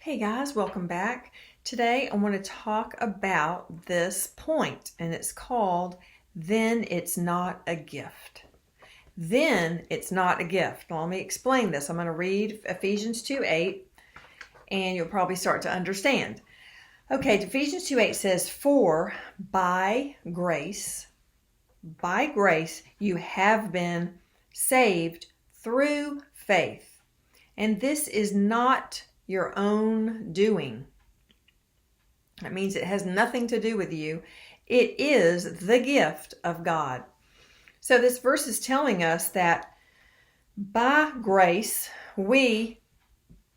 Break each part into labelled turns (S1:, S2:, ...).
S1: Hey guys, welcome back. Today I want to talk about this point, and it's called Then It's Not a Gift. Then it's not a gift. Now, let me explain this. I'm going to read Ephesians 2:8, and you'll probably start to understand. Okay, Ephesians 2:8 says, For by grace you have been saved through faith. And this is not your own doing. That means it has nothing to do with you. It is the gift of God. So this verse is telling us that by grace we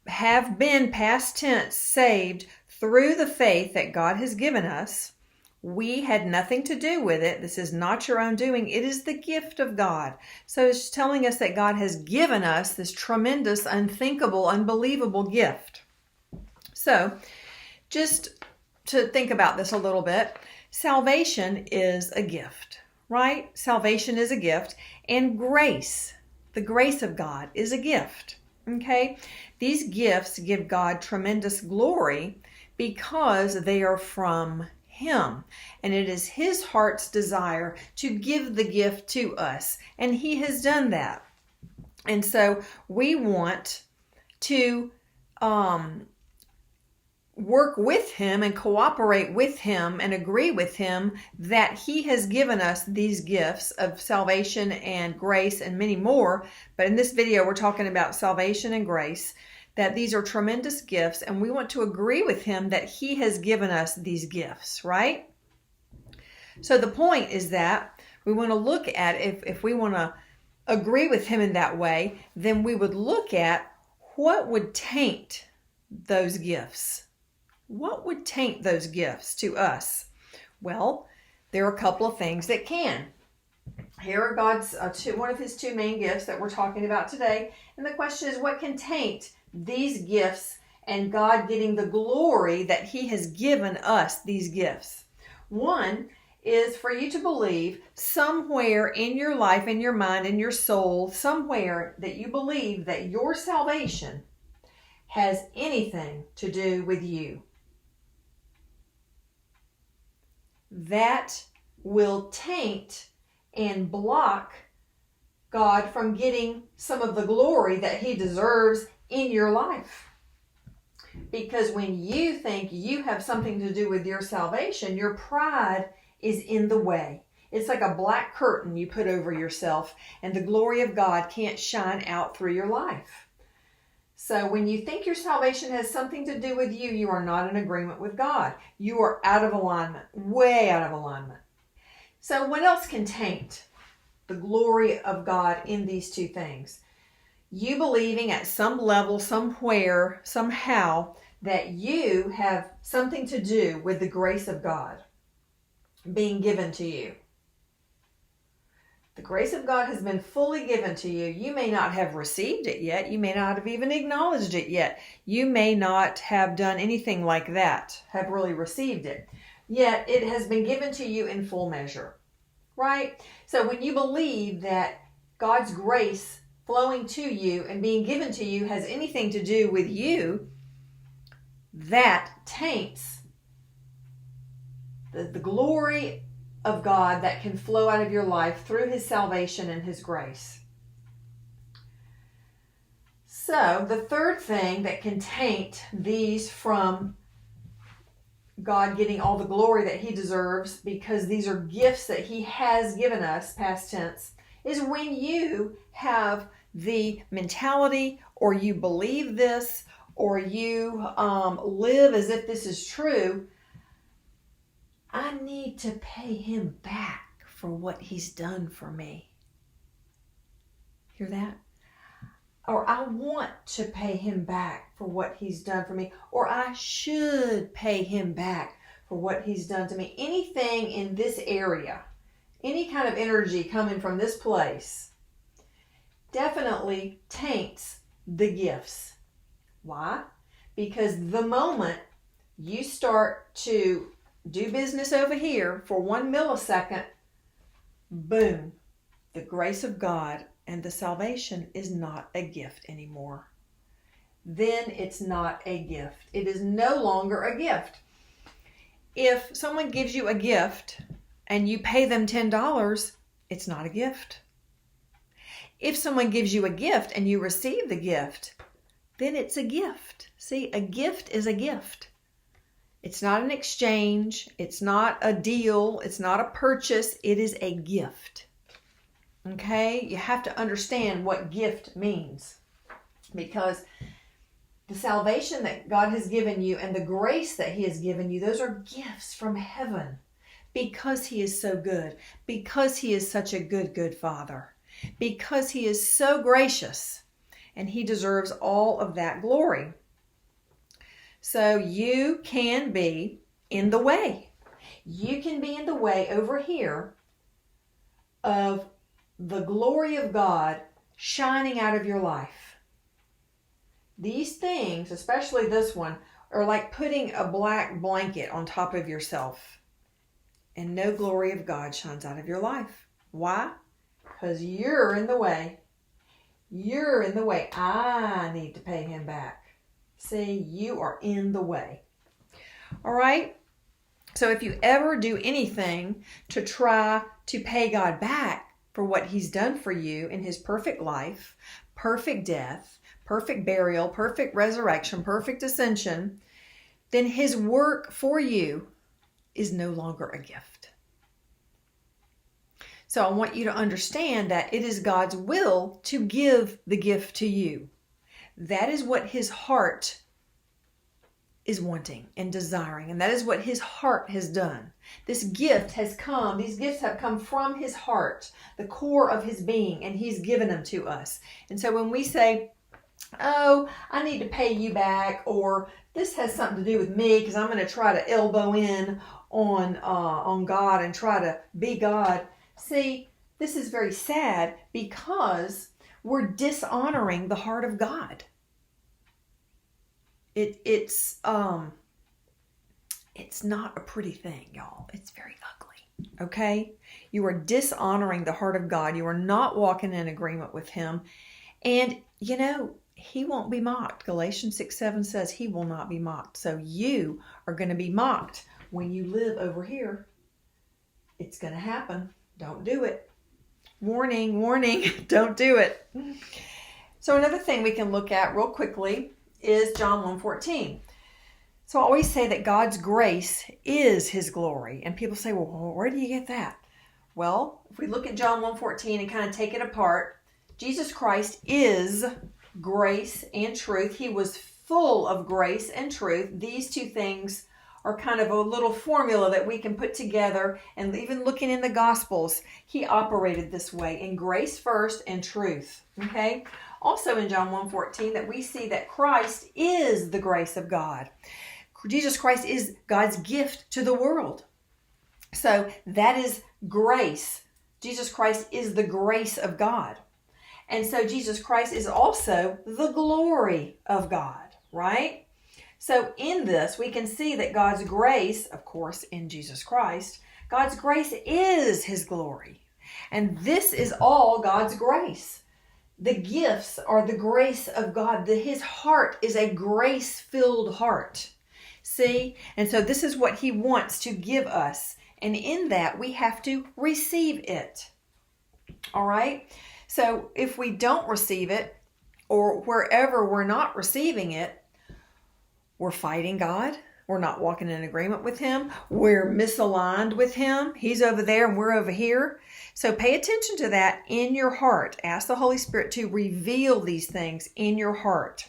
S1: have been, past tense, saved through the faith that God has given us. We had nothing to do with it. This is not your own doing. It is the gift of God. So it's telling us that God has given us this tremendous, unthinkable, unbelievable gift. So just to think about this a little bit, salvation is a gift, right? Salvation is a gift, and grace, the grace of God, is a gift. Okay? These gifts give God tremendous glory because they are from Him, and it is His heart's desire to give the gift to us, and He has done that. And so we want to work with Him and cooperate with Him and agree with Him that He has given us these gifts of salvation and grace and many more. But in this video, we're talking about salvation and grace, that these are tremendous gifts, and we want to agree with Him that He has given us these gifts, right? So the point is that we want to look at, if we want to agree with Him in that way, then we would look at what would taint those gifts. What would taint those gifts to us? Well, there are a couple of things that can. Here are God's one of His two main gifts that we're talking about today. And the question is, what can taint these gifts and God getting the glory that He has given us these gifts? One is for you to believe somewhere in your life, in your mind, in your soul, somewhere that you believe that your salvation has anything to do with you. That will taint and block God from getting some of the glory that He deserves in your life. Because when you think you have something to do with your salvation, your pride is in the way. It's like a black curtain you put over yourself, and the glory of God can't shine out through your life. So when you think your salvation has something to do with you, you are not in agreement with God. You are out of alignment, way out of alignment. So what else can taint the glory of God in these two things? You believing at some level, somewhere, somehow, that you have something to do with the grace of God being given to you. The grace of God has been fully given to you. You may not have received it yet. You may not have even acknowledged it yet. You may not have done anything like that, have really received it. Yet it has been given to you in full measure, right? So when you believe that God's grace flowing to you and being given to you has anything to do with you, that taints the glory of God that can flow out of your life through His salvation and His grace. So the third thing that can taint these from God getting all the glory that He deserves, because these are gifts that He has given us, past tense, is when you have the mentality, or you believe this, or you live as if this is true. I need to pay Him back for what He's done for me. Hear that? Or I want to pay Him back for what He's done for me. Or I should pay Him back for what He's done to me. Anything in this area, any kind of energy coming from this place, definitely taints the gifts. Why? Because the moment you start to do business over here for 1 millisecond, boom, the grace of God and the salvation is not a gift anymore. then it's not a gift. It is no longer a gift. If someone gives you a gift and you pay them $10, it's not a gift. If someone gives you a gift and you receive the gift, then it's a gift. See, a gift is a gift. It's not an exchange. It's not a deal. It's not a purchase. It is a gift. Okay? You have to understand what gift means, because the salvation that God has given you and the grace that He has given you, those are gifts from heaven, because He is so good, because He is such a good, good Father, because He is so gracious, and He deserves all of that glory. So you can be in the way. You can be in the way over here of the glory of God shining out of your life. These things, especially this one, are like putting a black blanket on top of yourself, and no glory of God shines out of your life. Why? Because you're in the way. You're in the way. I need to pay Him back. See, you are in the way. All right? So if you ever do anything to try to pay God back for what He's done for you in His perfect life, perfect death, perfect burial, perfect resurrection, perfect ascension, then His work for you is no longer a gift. So I want you to understand that it is God's will to give the gift to you. That is what His heart is wanting and desiring, and that is what His heart has done. This gift has come, these gifts have come from His heart, the core of His being, and He's given them to us. And so when we say, oh, I need to pay you back, or this has something to do with me because I'm going to try to elbow in on God and try to be God. See, this is very sad, because we're dishonoring the heart of God. It's not a pretty thing, y'all. It's very ugly. Okay? You are dishonoring the heart of God. You are not walking in agreement with Him. And, you know, He won't be mocked. Galatians 6:7 says He will not be mocked. So you are going to be mocked when you live over here. It's going to happen. Don't do it. Warning, warning, don't do it. So another thing we can look at real quickly is John 1:14. So I always say that God's grace is His glory. And people say, well, where do you get that? Well, if we look at John 1:14 and kind of take it apart, Jesus Christ is grace and truth. He was full of grace and truth. These two things are kind of a little formula that we can put together. And even looking in the Gospels, He operated this way, in grace first and truth. Okay? Also in John 1:14, that we see that Christ is the grace of God. Jesus Christ is God's gift to the world. So that is grace. Jesus Christ is the grace of God. And so Jesus Christ is also the glory of God, right? So in this, we can see that God's grace, of course, in Jesus Christ, God's grace is His glory. And this is all God's grace. The gifts are the grace of God. His heart is a grace-filled heart. See? And so this is what He wants to give us. And in that, we have to receive it. All right? So if we don't receive it, or wherever we're not receiving it, we're fighting God. We're not walking in agreement with Him. We're misaligned with Him. He's over there and we're over here. So pay attention to that in your heart. Ask the Holy Spirit to reveal these things in your heart.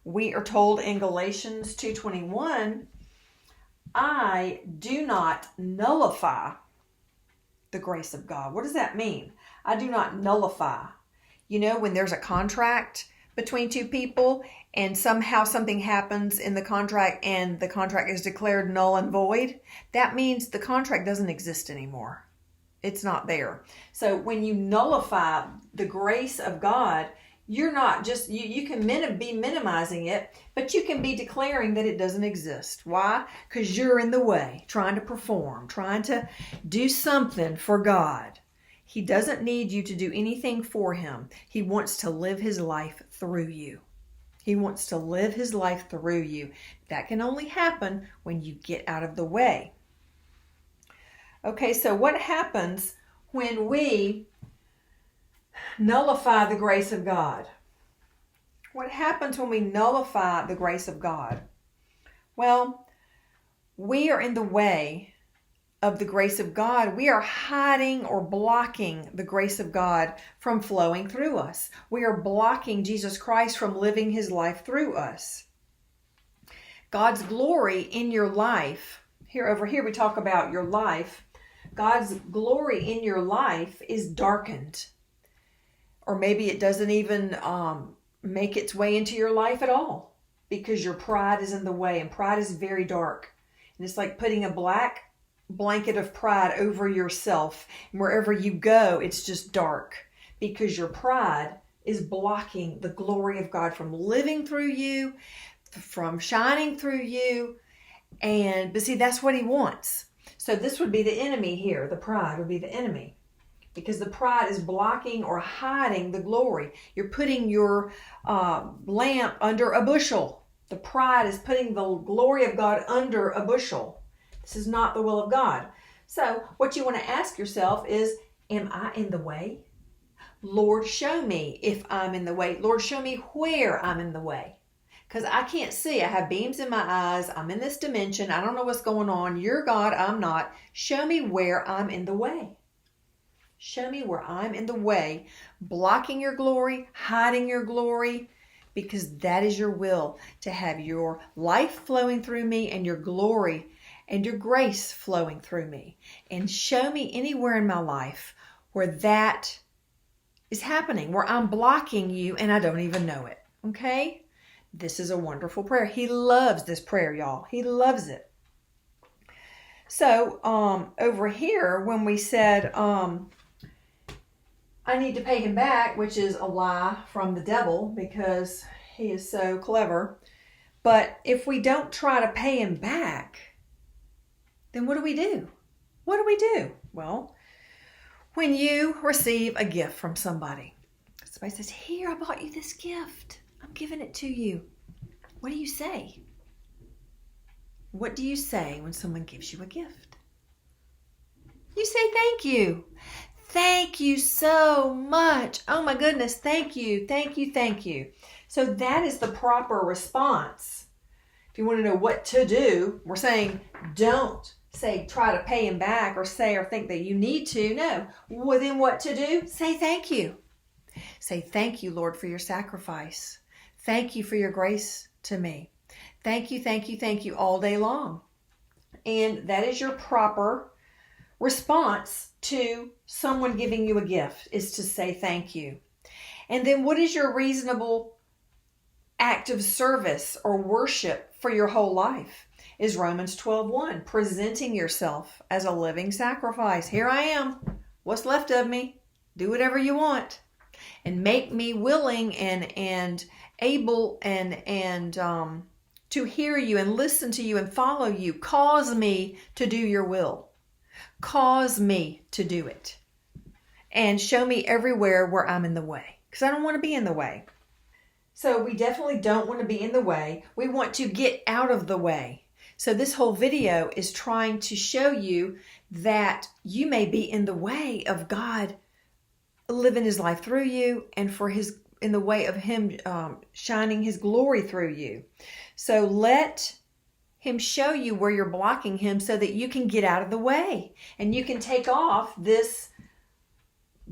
S1: We are told in Galatians 2:21, I do not nullify the grace of God. What does that mean? I do not nullify. You know, when there's a contract between two people and somehow something happens in the contract and the contract is declared null and void, that means the contract doesn't exist anymore. It's not there. So when you nullify the grace of God, you're not just, you can be minimizing it, but you can be declaring that it doesn't exist. Why? Because you're in the way, trying to perform, trying to do something for God. He doesn't need you to do anything for Him. He wants to live His life through you. He wants to live his life through you. That can only happen when you get out of the way. Okay, so what happens when we nullify the grace of God? What happens when we nullify the grace of God? Well, we are in the way of the grace of God. We are hiding or blocking the grace of God from flowing through us. We are blocking Jesus Christ from living his life through us. God's glory in your life, over here we talk about your life. God's glory in your life is darkened. Or maybe it doesn't even make its way into your life at all because your pride is in the way, and pride is very dark. And it's like putting a black blanket of pride over yourself. And wherever you go, it's just dark because your pride is blocking the glory of God from living through you, from shining through you. But see, that's what he wants. So this would be the enemy here. The pride would be the enemy. Because the pride is blocking or hiding the glory. You're putting your lamp under a bushel. The pride is putting the glory of God under a bushel. This is not the will of God. So what you want to ask yourself is, am I in the way? Lord, show me if I'm in the way. Lord, show me where I'm in the way. Because I can't see. I have beams in my eyes. I'm in this dimension. I don't know what's going on. You're God. I'm not. Show me where I'm in the way. Show me where I'm in the way, blocking your glory, hiding your glory, because that is your will, to have your life flowing through me and your glory and your grace flowing through me. And show me anywhere in my life where that is happening, where I'm blocking you and I don't even know it. Okay? This is a wonderful prayer. He loves this prayer, y'all. He loves it. So over here, when we said, I need to pay him back, which is a lie from the devil because he is so clever. But if we don't try to pay him back, then what do we do? What do we do? Well, when you receive a gift from somebody says, here, I bought you this gift. I'm giving it to you. What do you say? What do you say when someone gives you a gift? You say thank you. Thank you so much. Oh my goodness. Thank you. Thank you. Thank you. So that is the proper response. If you want to know what to do, we're saying don't say try to pay him back or say or think that you need to. No. Well, then what to do? Say thank you. Say thank you, Lord, for your sacrifice. Thank you for your grace to me. Thank you, thank you, thank you all day long. And that is your proper response to someone giving you a gift, is to say thank you. And then what is your reasonable act of service or worship for your whole life? Is Romans 12:1, presenting yourself as a living sacrifice. Here I am. What's left of me? Do whatever you want. And make me willing and able and to hear you and listen to you and follow you. Cause me to do your will. Cause me to do it. And show me everywhere where I'm in the way. Because I don't want to be in the way. So we definitely don't want to be in the way. We want to get out of the way. So this whole video is trying to show you that you may be in the way of God living his life through you and in the way of him shining his glory through you. So let him show you where you're blocking him so that you can get out of the way and you can take off this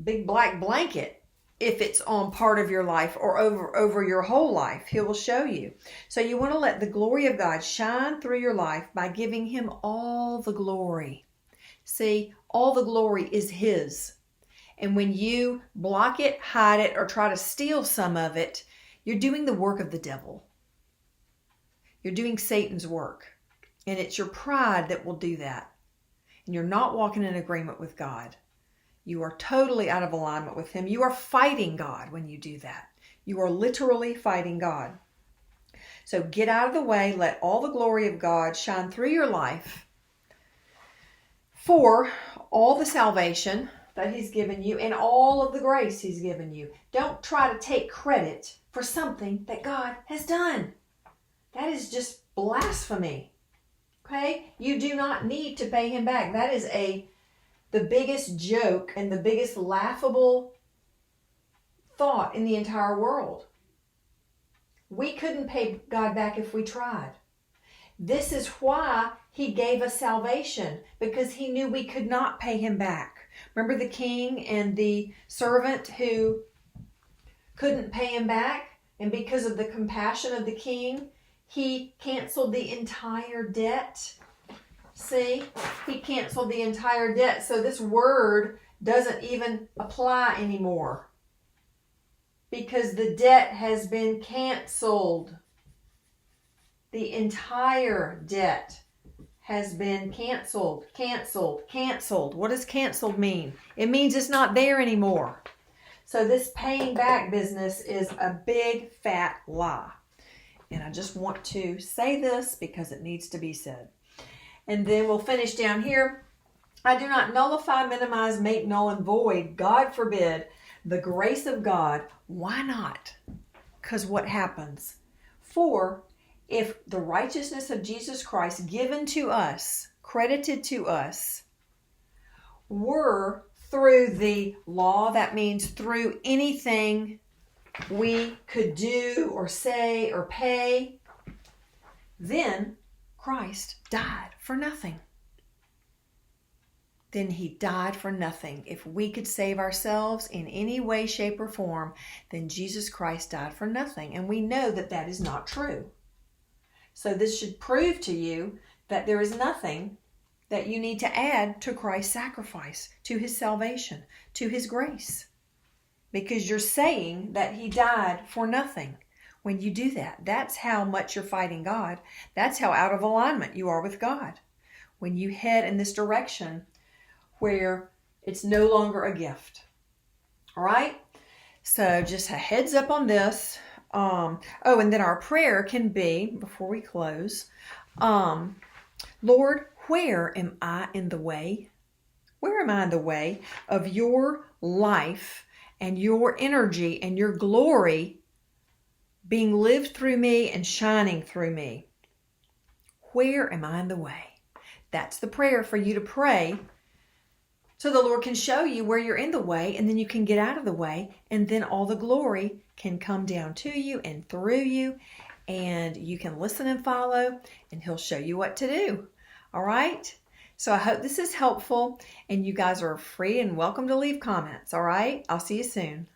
S1: big black blanket if it's on part of your life or over your whole life. He will show you. So you want to let the glory of God shine through your life by giving him all the glory. See, all the glory is his. And when you block it, hide it, or try to steal some of it, you're doing the work of the devil. You're doing Satan's work. And it's your pride that will do that. And you're not walking in agreement with God. You are totally out of alignment with him. You are fighting God when you do that. You are literally fighting God. So get out of the way. Let all the glory of God shine through your life for all the salvation that He's given you and all of the grace He's given you. Don't try to take credit for something that God has done. That is just blasphemy. Okay? You do not need to pay Him back. That is the biggest joke and the biggest laughable thought in the entire world. We couldn't pay God back if we tried. This is why He gave us salvation, because He knew we could not pay Him back. Remember the king and the servant who couldn't pay him back? And because of the compassion of the king, he canceled the entire debt. See? He canceled the entire debt. So this word doesn't even apply anymore, because the debt has been canceled. The entire debt has been canceled. Canceled. What does canceled mean? It means it's not there anymore. So this paying back business is a big fat lie. And I just want to say this because it needs to be said. And then we'll finish down here. I do not nullify, minimize, make null and void, God forbid, the grace of God. Why not? Because what happens? For if the righteousness of Jesus Christ given to us, credited to us, were through the law, that means through anything we could do or say or pay, then Christ died for nothing. Then He died for nothing. If we could save ourselves in any way, shape, or form, then Jesus Christ died for nothing. And we know that that is not true. So this should prove to you that there is nothing that you need to add to Christ's sacrifice, to His salvation, to His grace. Because you're saying that He died for nothing. When you do that, that's how much you're fighting God. That's how out of alignment you are with God. When you head in this direction where it's no longer a gift. All right? So just a heads up on this. And then our prayer can be, before we close, Lord, where am I in the way? Where am I in the way of your life and your energy and your glory being lived through me and shining through me? Where am I in the way? That's the prayer for you to pray, so the Lord can show you where you're in the way, and then you can get out of the way, and then all the glory can come down to you and through you, and you can listen and follow, and He'll show you what to do. All right? So I hope this is helpful, and you guys are free and welcome to leave comments. All right? I'll see you soon.